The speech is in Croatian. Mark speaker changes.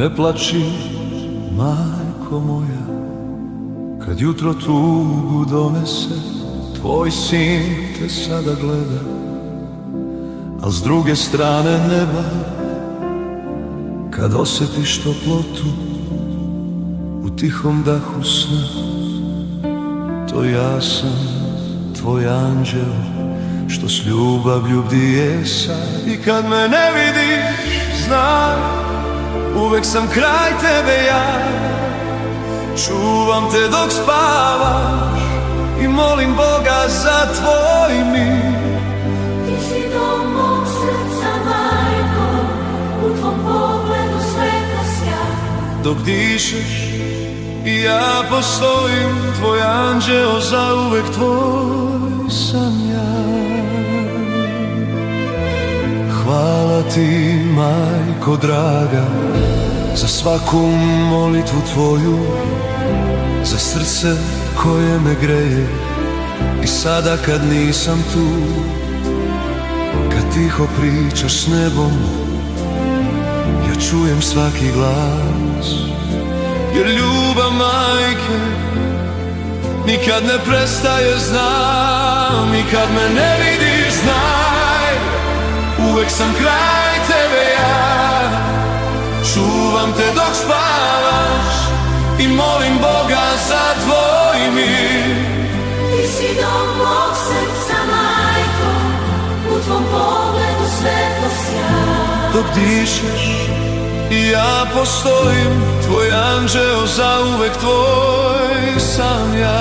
Speaker 1: Ne plači, majko moja, kad jutro tugu donese, tvoj sin te sada gleda, al s druge strane neba, kad osjetiš toplotu u tihom dahu sna, to ja sam tvoj anđel, što s ljubavlju bdije sad. I kad me ne vidiš, znaj, uvek sam kraj tebe ja. Čuvam te dok spavaš i molim Boga za tvoj mir.
Speaker 2: Ti si dom mog srca, majko, u tvom pogledu svetla sjaj.
Speaker 1: Dok dišeš i ja postojim, tvoj anđeo, zauvek tvoj sam ja. Hvala ti, majko draga, za svaku molitvu tvoju, za srce koje me greje. I sada kad nisam tu, kad tiho pričaš s nebom, ja čujem svaki glas. Jer ljubav majke nikad ne prestaje, znam. I kad me ne vidiš, znaj, uvek sam kraj tebe ja. Čuvam te dok spavaš i molim Boga za tvoj mir.
Speaker 2: Ti si dom mog srca, majko, u tvom pogledu svetlo sjaj.
Speaker 1: Dok dišeš i ja postojim, tvoj anđeo, zauvek tvoj sam ja.